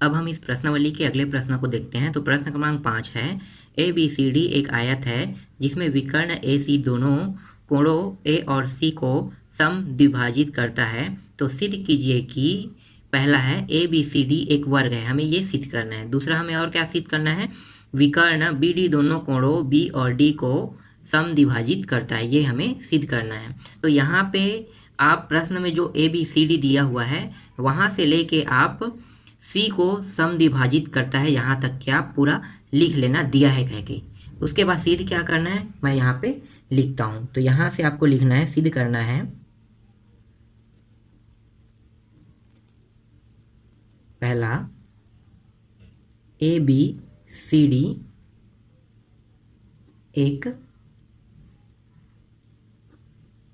अब हम इस प्रश्नावली के अगले प्रश्न को देखते हैं। तो प्रश्न क्रमांक 5 है, ए बी सी डी एक आयत है जिसमें विकर्ण ए सी दोनों कोणों ए और सी को समद्विभाजित करता है। तो सिद्ध कीजिए कि पहला है ए बी सी डी एक वर्ग है, हमें ये सिद्ध करना है। दूसरा हमें और क्या सिद्ध करना है, विकर्ण बी डी दोनों कोणों बी और डी को समद्विभाजित करता है, ये हमें सिद्ध करना है। तो यहाँ पे आप प्रश्न में जो ए बी सी डी दिया हुआ है वहाँ से लेके आप सी को समद्विभाजित करता है यहाँ तक क्या आप पूरा लिख लेना दिया है कह के। उसके बाद सिद्ध क्या करना है मैं यहाँ पे लिखता हूँ। तो यहाँ से आपको लिखना है, सिद्ध करना है पहला ए बी सी डी एक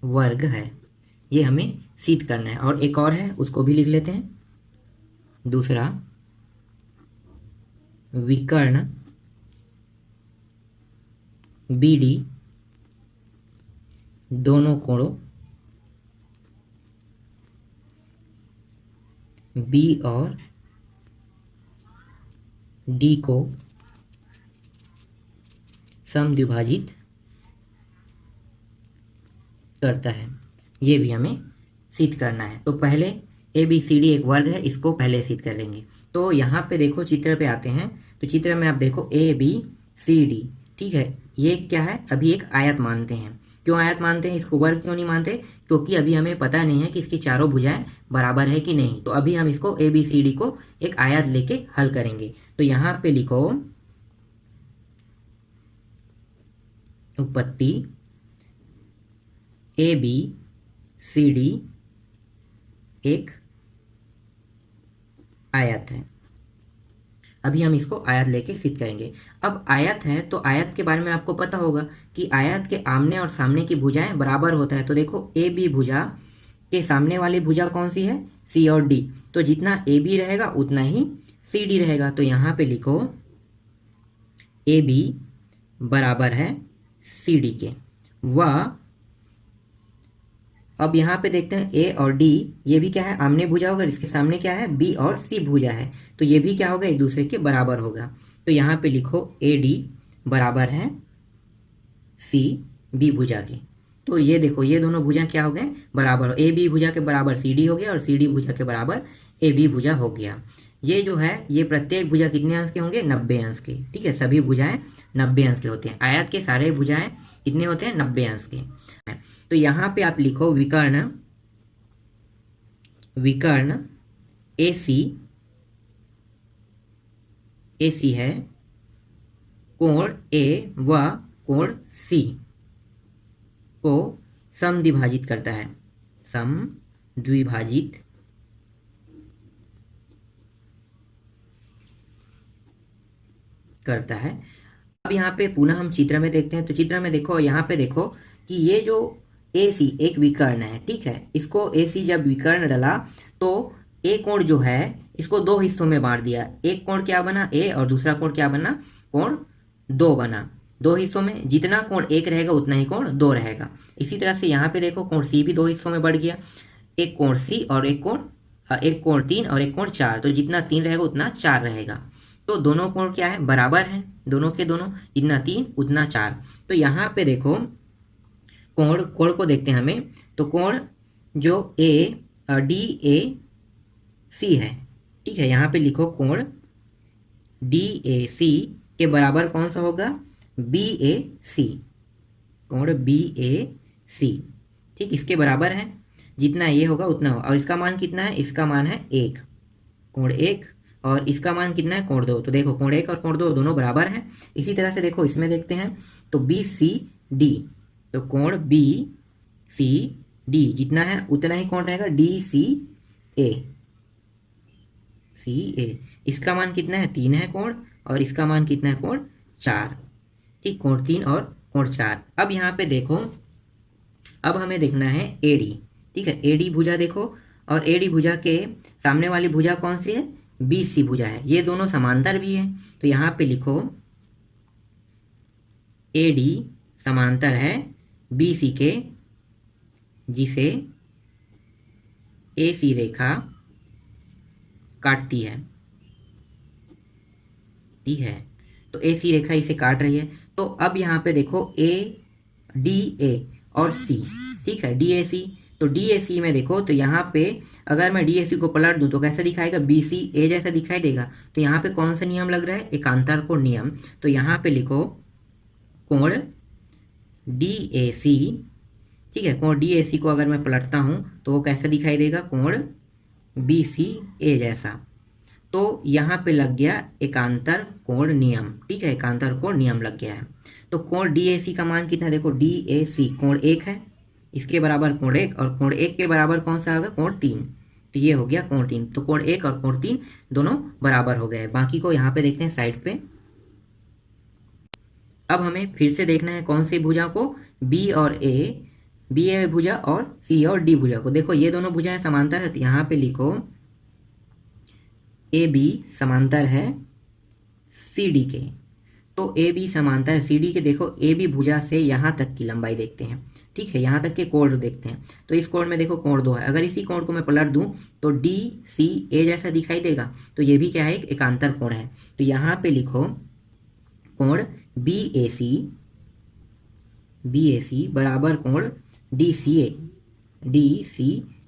वर्ग है, ये हमें सिद्ध करना है। और एक और है उसको भी लिख लेते हैं। दूसरा, विकर्ण बी डी दोनों कोणों बी और डी को समद्विभाजित करता है, ये भी हमें सिद्ध करना है। तो पहले ए बी सी डी एक वर्ग है, इसको पहले सिद्ध करेंगे। तो यहाँ पे देखो चित्र पे आते हैं। तो चित्र में आप देखो ए बी सी डी, ठीक है, ये क्या है, अभी एक आयत मानते हैं। क्यों आयत मानते हैं, इसको वर्ग क्यों नहीं मानते, क्योंकि अभी हमें पता नहीं है कि इसकी चारों भुजाएं बराबर है कि नहीं। तो अभी हम इसको ए बी सी डी को एक आयत लेके हल करेंगे। तो यहाँ पे लिखो उत्पत्ति ए बी सी डी एक आयत है। अभी हम इसको आयत लेके सिद्ध करेंगे। अब आयत है तो आयत के बारे में आपको पता होगा कि आयत के आमने और सामने की भुजाएं बराबर होता है। तो देखो ए बी भुजा के सामने वाली भुजा कौन सी है, सी और डी। तो जितना ए बी रहेगा उतना ही सी डी रहेगा। तो यहाँ पे लिखो ए बी बराबर है सी डी के। वह अब यहाँ पे देखते हैं ए और डी, ये भी क्या है, आमने भुजा होगा। इसके सामने क्या है, बी और सी भुजा है, तो ये भी क्या होगा, एक दूसरे के बराबर होगा। तो यहाँ पे लिखो ए डी बराबर है सी बी भुजा के। तो ये देखो ये दोनों भुजा क्या हो गए, बराबर हो। ए बी भुजा के बराबर सी डी हो गया और सी डी भुजा के बराबर ए बी भुजा हो गया। ये जो है ये प्रत्येक भुजा कितने अंश के होंगे, 90 अंश के, ठीक है। सभी भुजाएं 90 अंश के होते हैं। आयत के सारे भुजाएं कितने होते हैं, 90 अंश के। तो यहाँ पे आप लिखो विकर्ण ए सी है, कोण ए व कोण सी को समद्विभाजित करता है, समद्विभाजित करता है। अब यहाँ पे पुनः हम चित्र में देखते हैं। तो चित्र में देखो, यहाँ पे देखो कि ये जो ए सी एक विकर्ण है, ठीक है। इसको ए सी जब विकर्ण डला तो ए कोण जो है इसको दो हिस्सों में बांट दिया। एक कोण क्या बना, ए, और दूसरा कोण क्या बना, कोण 2 बना। दो हिस्सों में जितना कोण 1 रहेगा उतना ही कोण 2 रहेगा। इसी तरह से यहाँ पे देखो कोण सी भी 2 हिस्सों में बढ़ गया। एक कोण सी और एक कोण 3 और एक कोण 4। तो जितना 3 रहेगा उतना 4 रहेगा। तो दोनों कोण क्या है, बराबर है, दोनों के दोनों, जितना 3 उतना 4। तो यहाँ पे देखो कोण को देखते हैं हमें। तो कोण जो डी ए सी है, ठीक है, यहाँ पे लिखो कोण डी ए सी के बराबर कौन सा होगा, बी ए सी, कोण बी ए सी, ठीक, इसके बराबर है। जितना ये होगा उतना होगा। और इसका मान कितना है, इसका मान है 1, कोण 1, और इसका मान कितना है, कोण 2। तो देखो कोण 1 और कोण 2 दोनों बराबर हैं। इसी तरह से देखो इसमें देखते हैं। तो बी सी डी, तो कोण बी सी डी जितना है उतना ही कोण रहेगा डी सी ए, इसका मान कितना है, 3 है कोण, और इसका मान कितना है, कोण 4, ठीक, कोण 3 और कोण 4। अब यहाँ पे देखो, अब हमें देखना है ए डी, ठीक है। ए डी भुजा देखो, और ए डी भुजा के सामने वाली भुजा कौन सी है, बी सी भुजा है। ये दोनों समांतर भी है। तो यहाँ पे लिखो ए डी समांतर है बी सी के, जिसे ए सी रेखा काटती है। काटती है। तो ए सी रेखा इसे काट रही है। तो अब यहाँ पे देखो ए डी ए और सी, ठीक है, डी ए सी। तो डी ए सी में देखो तो यहाँ पे अगर मैं डी ए सी को पलट दूँ तो कैसा दिखाएगा, बी सी ए जैसा दिखाई देगा। तो यहाँ पे कौन सा नियम लग रहा है, एकांतर कोण नियम। तो यहाँ पे लिखो कोण डी ए सी, ठीक है, कोण डी ए सी को अगर मैं पलटता हूँ तो वो कैसा दिखाई देगा, कोण बी सी ए जैसा। तो यहाँ पे लग गया एकांतर कोण नियम, ठीक है, एकांतर कोण नियम लग गया है। तो कोण डी ए सी का मान कितना है, देखो डी ए सी कोण 1 है, इसके बराबर कोण 1, और कोण 1 के बराबर कौन सा होगा, कोण 3। तो ये हो गया कोण 3। तो कोण 1 और कोण 3 दोनों बराबर हो गए। बाकी को यहाँ पे देखते हैं साइड पे। अब हमें फिर से देखना है कौन सी भुजा को, बी और ए, बी ए भुजा और सी और डी भुजा को। देखो ये दोनों भुजाएं समांतर है, तो यहाँ पे लिखो ए बी समांतर है सी डी के। तो ए बी समांतर सी डी के। देखो ए बी भुजा से यहाँ तक की लंबाई देखते हैं, ठीक है, यहाँ तक के कोण देखते हैं। तो इस कोण में देखो कोण 2 है, अगर इसी कोण को मैं पलट दूं तो डी सी ए जैसा दिखाई देगा। तो ये भी क्या है, एक एकांतर कोण है। तो यहाँ पे लिखो कोण बी ए सी बराबर कोण डी सी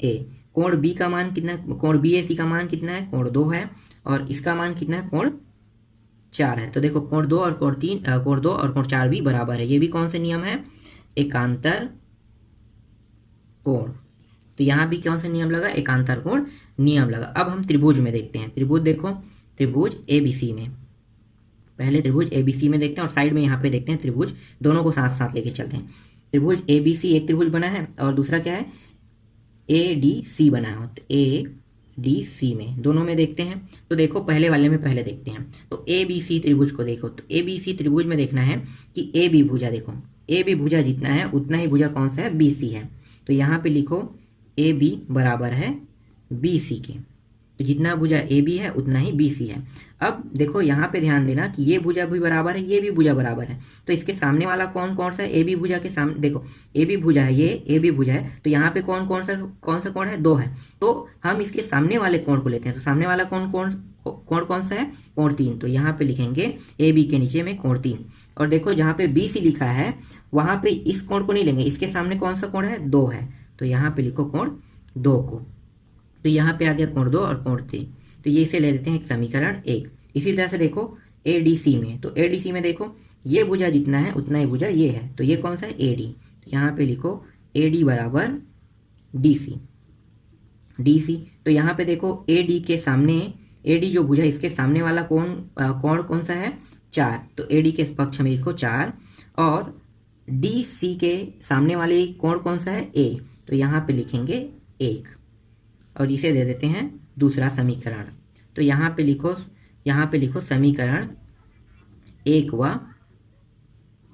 ए। कोण बी का मान कितना है, कोण बी ए सी का मान कितना है, कोण 2 है, और इसका मान कितना है, कोण 4 है। तो देखो कोण 2 और कोण 3, कोण 2 और कोण 4 भी बराबर है। ये भी कौन से नियम है, एकांतर कोण। तो यहाँ भी कौन सा नियम लगा, एकांतर कोण नियम लगा। अब हम त्रिभुज में देखते हैं। त्रिभुज देखो, त्रिभुज एबीसी में, पहले त्रिभुज एबीसी में देखते हैं और साइड में यहाँ पे देखते हैं त्रिभुज, दोनों को साथ साथ लेके चलते हैं। त्रिभुज एबीसी एक त्रिभुज बना है और दूसरा क्या है, ए डी सी बना है। तो ए डी सी में दोनों में देखते हैं। तो देखो पहले वाले में पहले देखते हैं। तो ए बी सी त्रिभुज को देखो, तो ए बी सी त्रिभुज में देखना है कि ए बी भुजा, देखो ए बी भुजा जितना है उतना ही भुजा कौन सा है, बी सी है। तो यहाँ पे लिखो ए बी बराबर है बी सी के। तो जितना भुजा ए बी है उतना ही बी सी है। अब देखो यहाँ पे ध्यान देना कि ये भुजा भी बराबर है, ये भी भुजा बराबर है। तो इसके सामने वाला कौन कौन सा है, ए बी भुजा के सामने देखो ए बी भुजा है, ये ए बी भुजा है। तो यहाँ पे कौन सा कोण है, 2 है। तो हम इसके सामने वाले कोण को लेते हैं। तो सामने वाला कोण कौन सा है, कोण 3। तो यहाँ पे लिखेंगे ए बी के नीचे में कोण 3। और देखो जहाँ पे बी सी लिखा है वहाँ पे इस कोण को नहीं लेंगे, इसके सामने कौन सा कोण है, 2 है। तो यहाँ पे लिखो कोण 2 को। तो यहाँ पे आ गया कोण 2 और कोण 3। तो ये इसे ले लेते हैं एक समीकरण 1। इसी तरह से देखो ए डी सी में, तो ए डी सी में देखो ये भुजा जितना है उतना ही भुजा ये है। तो ये कौन सा है, ए डी। तो यहाँ पे लिखो ए डी बराबर डी सी, डी सी। तो यहाँ पे देखो ए डी के सामने, ए डी जो भुजा इसके सामने वाला कोण कौन सा है, 4। तो ए डी के पक्ष में लिखो 4, और डी सी के सामने वाले कोण कौन सा है, ए। तो यहाँ पे लिखेंगे 1, और इसे दे देते हैं दूसरा समीकरण। तो यहाँ पे लिखो समीकरण 1 व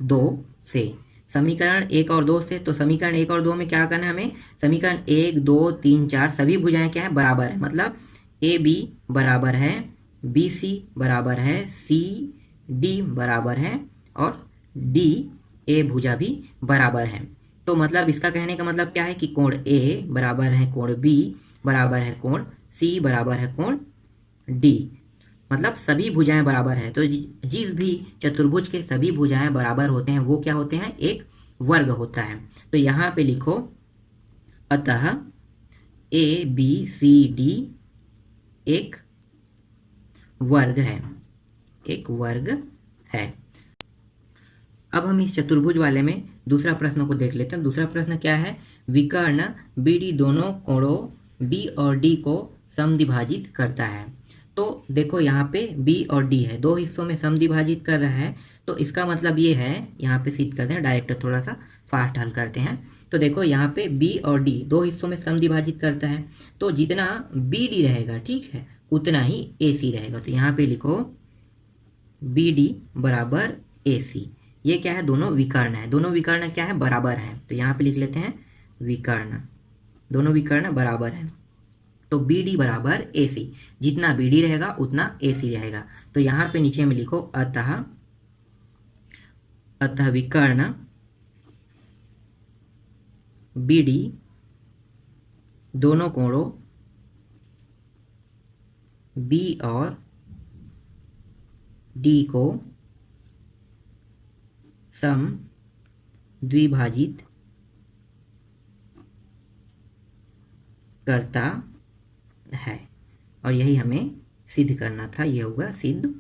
2 से। समीकरण 1 और 2 से, तो समीकरण 1 और 2 में क्या करना है हमें, समीकरण 1 2 3 4 सभी भुजाएं क्या है, बराबर है। मतलब ए बी बराबर है बी सी बराबर है सी डी बराबर है, और डी ए भुजा भी बराबर है। तो मतलब इसका कहने का मतलब क्या है कि कोण ए बराबर है कोण बी बराबर है कोण सी बराबर है कोण डी। मतलब सभी भुजाएं बराबर है। तो जिस भी चतुर्भुज के सभी भुजाएं बराबर होते हैं वो क्या होते हैं, एक वर्ग होता है। तो यहाँ पे लिखो अतः ए बी सी डी एक वर्ग है, एक वर्ग है। अब हम इस चतुर्भुज वाले में दूसरा प्रश्न को देख लेते हैं। दूसरा प्रश्न क्या है, विकर्ण बी डी दोनों कोणों बी और डी को समद्विभाजित करता है। तो देखो यहाँ पे बी और डी है, 2 हिस्सों में समद्विभाजित कर रहा है। तो इसका मतलब ये है, यहाँ पे सिद्ध करते हैं, डायरेक्ट थोड़ा सा फास्ट हल करते हैं। तो देखो यहाँ पे बी और डी 2 हिस्सों में समद्विभाजित करता है। तो जितना बी डी रहेगा, ठीक है, उतना ही ए सी रहेगा। तो यहाँ पे लिखो बी डी बराबर ए सी। ये क्या है, दोनों विकर्ण है। दोनों विकर्ण क्या है, बराबर है। तो यहाँ पे लिख लेते हैं विकर्ण, दोनों विकर्ण बराबर है। तो बी डी बराबर ए सी, जितना बी डी रहेगा उतना ए सी रहेगा। तो यहाँ पे नीचे में लिखो अतः विकर्ण बी डी दोनों कोणों बी और डी को सम द्विभाजित करता है, और यही हमें सिद्ध करना था। ये होगा सिद्ध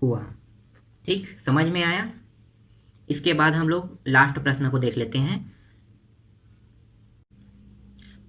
हुआ। ठीक, समझ में आया। इसके बाद हम लोग लास्ट प्रश्न को देख लेते हैं।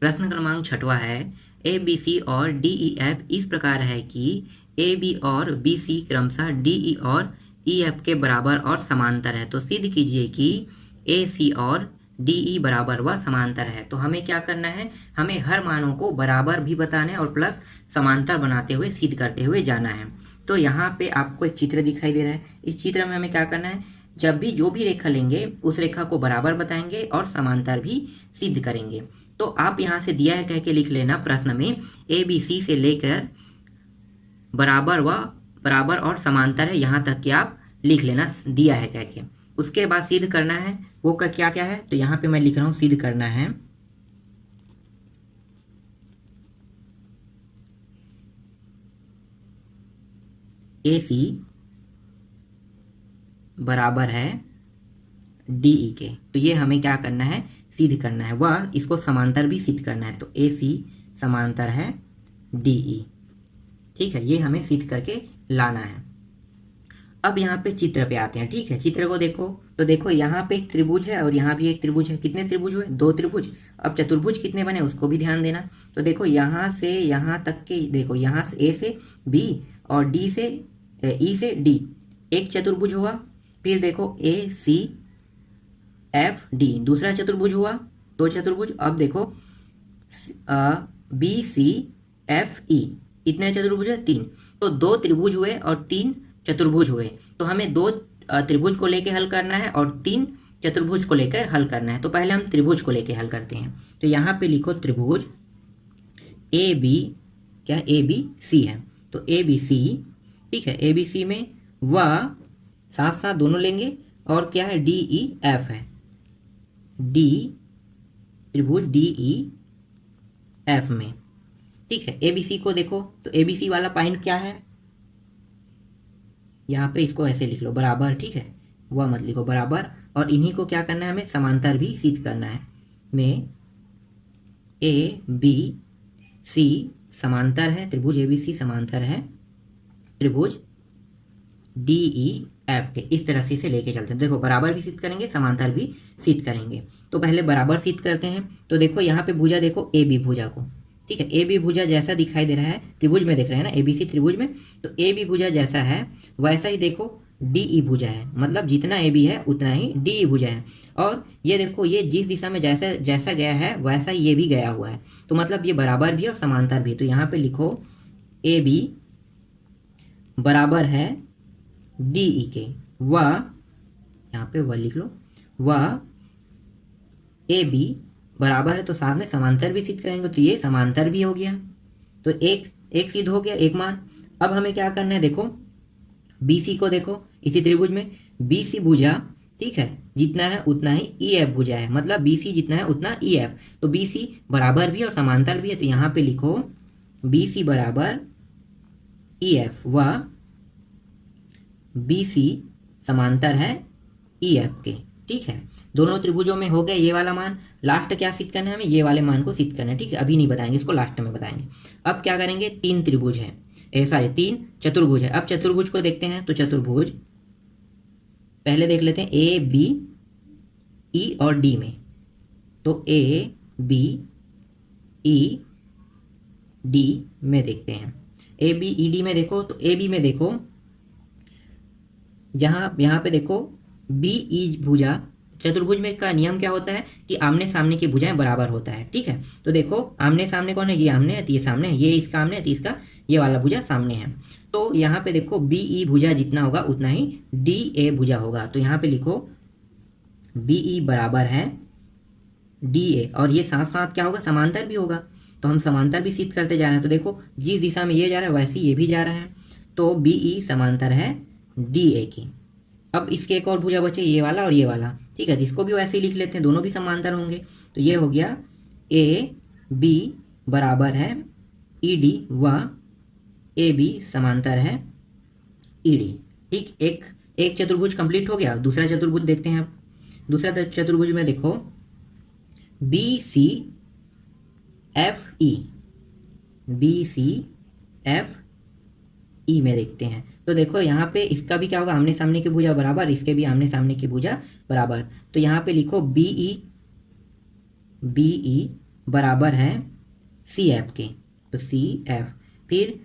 प्रश्न क्रमांक 6वां है, ए बी सी और डी ई एफ इस प्रकार है कि ए बी और बी सी क्रमशः डी ई और ई एफ के बराबर और समांतर है, तो सिद्ध कीजिए कि ए सी और डी ई बराबर व समांतर है। तो हमें क्या करना है, हमें हर मानों को बराबर भी बताना है और प्लस समांतर बनाते हुए सिद्ध करते हुए जाना है। तो यहाँ पे आपको एक चित्र दिखाई दे रहा है। इस चित्र में हमें क्या करना है, जब भी जो भी रेखा लेंगे उस रेखा को बराबर बताएंगे और समांतर भी सिद्ध करेंगे। तो आप यहाँ से दिया है कह के लिख लेना प्रश्न में, ए बी सी से लेकर बराबर और समांतर है यहाँ तक कि आप लिख लेना, दिया है कह के। उसके बाद सिद्ध करना है, वो का क्या क्या है, तो यहाँ पे मैं लिख रहा हूँ सिद्ध करना है ए सी बराबर है डी ई के। तो ये हमें क्या करना है, सिद्ध करना है, वह इसको समांतर भी सिद्ध करना है। तो ए सी समांतर है डी ई। ठीक है, ये हमें सिद्ध करके लाना है। अब यहाँ पे चित्र पे आते हैं। ठीक है, चित्र को देखो, तो देखो यहाँ पे एक त्रिभुज है और यहाँ भी एक त्रिभुज है। कितने त्रिभुज हुए, 2 त्रिभुज। अब चतुर्भुज कितने बने उसको भी ध्यान देना। तो देखो यहाँ से यहाँ तक के, देखो यहाँ से ए से बी और डी से ई से डी एक चतुर्भुज हुआ। फिर देखो ए सी एफ डी दूसरा चतुर्भुज हुआ, 2 चतुर्भुज। अब देखो बी सी एफ ई इतने चतुर्भुज है, 3। तो 2 त्रिभुज हुए और 3 चतुर्भुज हुए। तो हमें 2 त्रिभुज को लेकर हल करना है और 3 चतुर्भुज को लेकर हल करना है। तो पहले हम त्रिभुज को लेकर हल करते हैं। तो यहाँ पे लिखो त्रिभुज ए बी, क्या ए बी सी है, तो ए बी सी। ठीक है, ए बी सी में वह साथ साथ दोनों लेंगे और क्या है, डी ई एफ है, डी त्रिभुज डी ई एफ में। ठीक है, ए बी सी को देखो, तो ए बी सी वाला पॉइंट क्या है, यहाँ पे इसको ऐसे लिख लो बराबर। ठीक है, वह मत लिखो बराबर, और इन्हीं को क्या करना है, हमें समांतर भी सिद्ध करना है। में ए बी सी समांतर है, त्रिभुज ए बी सी समांतर है त्रिभुज डी ई एफ के। इस तरह से इसे लेके चलते हैं। देखो बराबर भी सिद्ध करेंगे, समांतर भी सिद्ध करेंगे। तो पहले बराबर सिद्ध करते हैं। तो देखो यहाँ पे भुजा देखो, ए बी भुजा को। ठीक है, ए बी भुजा जैसा दिखाई दे रहा है त्रिभुज में, देख रहे हैं ना ए बी सी त्रिभुज में, तो ए बी भुजा जैसा है वैसा ही देखो डी ई भुजा है, मतलब जितना ए बी है उतना ही डी ई भुजा है। और ये देखो, ये जिस दिशा में जैसा जैसा गया है वैसा ये भी गया हुआ है, तो मतलब ये बराबर भी और समांतर भी। तो यहाँ पे लिखो ए बी बराबर है डी ई के, व यहाँ पे वह लिख लो, वह ए बी बराबर है, तो साथ में समांतर भी सिद्ध करेंगे, तो ये समांतर भी हो गया। तो एक सिद्ध हो गया, एक मान। अब हमें क्या करना है, देखो बी सी को देखो, इसी त्रिभुज में बी सी भुजा, ठीक है, जितना है उतना ही ई एफ भुजा है, मतलब बी सी जितना है उतना ई एफ। तो बी सी बराबर भी और समांतर भी है, तो यहाँ पे लिखो बी सी बराबर ई एफ, व बी सी समांतर है ई एफ के। ठीक है, दोनों त्रिभुजों में हो गया ये वाला मान। लास्ट क्या सिद्ध करना है, हमें ये वाले मान को सिद्ध करना है। ठीक है, अभी नहीं बताएंगे, इसको लास्ट में बताएंगे। अब क्या करेंगे, 3 त्रिभुज है, 3 चतुर्भुज है। अब चतुर्भुज को देखते हैं। तो चतुर्भुज पहले देख लेते हैं ए बी ई और डी में। तो ए बी ई डी में देखते हैं। ए बी ई डी में देखो, तो ए बी में देखो, यहाँ पे देखो बी ई भुजा, चतुर्भुज में का नियम क्या होता है कि आमने सामने की भुजाएं बराबर होता है। ठीक है, तो देखो आमने सामने कौन है, ये आमने है तो ये सामने है, ये इसका आमने है तो इसका ये वाला भुजा सामने है। तो यहाँ पे देखो बी ई भुजा जितना होगा उतना ही डी ए भुजा होगा। तो यहाँ पे लिखो बी ई बराबर है डी ए, और ये साथ साथ क्या होगा, समांतर भी होगा। तो हम समांतर भी सिद्ध करते जा रहे हैं। तो देखो जिस दिशा में ये जा रहा है वैसे ये भी जा रहा है, तो बी ई समांतर है डी ए की। अब इसके एक और भुजा बचे, ये वाला और ये वाला। ठीक है, जिसको भी वैसे ही लिख लेते हैं, दोनों भी समांतर होंगे। तो ये हो गया ए बी बराबर है ई डी, व ए बी समांतर है ई डी। ठीक, एक चतुर्भुज कंप्लीट हो गया। दूसरा चतुर्भुज देखते हैं अब। दूसरा चतुर्भुज में देखो B C F E, B C F E में देखते हैं तो देखो यहाँ पे इसका भी क्या होगा, आमने सामने की भुजा बराबर, इसके भी आमने सामने की भुजा बराबर। तो यहाँ पे लिखो बी ई बराबर है सी एफ के, तो सी एफ। फिर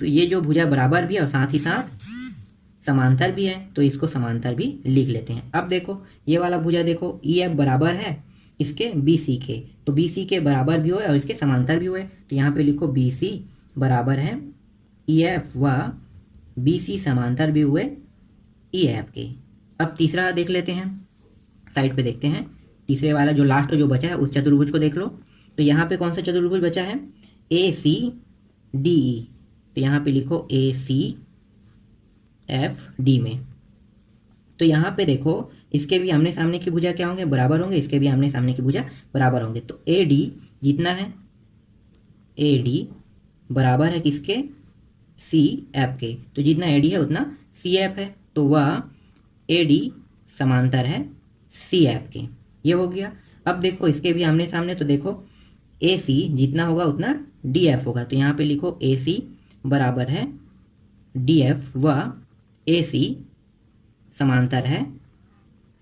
ये जो भुजा बराबर भी है और साथ ही साथ समांतर भी है, तो इसको समांतर भी लिख लेते हैं। अब देखो ये वाला भुजा देखो ई एफ बराबर है इसके बी सी के, तो बी सी के बराबर भी हुए और इसके समांतर भी हुए, तो यहाँ पे लिखो बी सी बराबर है ई एफ व बी सी समांतर भी हुए ई एफ के। अब तीसरा देख लेते हैं, साइड पे देखते हैं। तीसरे वाला जो लास्ट जो बचा है उस चतुर्भुज को देख लो। तो यहाँ पे कौन सा चतुर्भुज बचा है, ए सी डी ई, तो यहाँ पे लिखो ए सी एफ डी में। तो यहाँ पे देखो इसके भी आमने सामने की भुजा क्या होंगे, बराबर होंगे, इसके भी आमने सामने की भुजा बराबर होंगे। तो ए डी जितना है, ए डी बराबर है किसके, सी एफ के, तो जितना ए डी है उतना सी एफ है, तो वह ए डी समांतर है सी एफ के। ये हो गया। अब देखो इसके भी आमने सामने, तो देखो ए सी जितना होगा उतना डी एफ होगा, तो यहाँ पे लिखो ए सी बराबर है डी एफ व ए सी समांतर है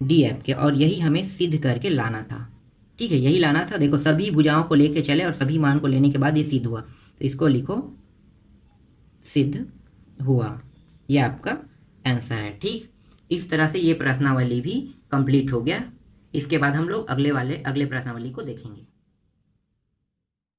डी एफ के। और यही हमें सिद्ध करके लाना था, ठीक है, यही लाना था। देखो सभी भुजाओं को लेके चले और सभी मान को लेने के बाद ये सिद्ध हुआ, तो इसको लिखो सिद्ध हुआ, ये आपका आंसर है। ठीक, इस तरह से ये प्रश्नावली भी कंप्लीट हो गया। इसके बाद हम लोग अगले प्रश्नावली को देखेंगे।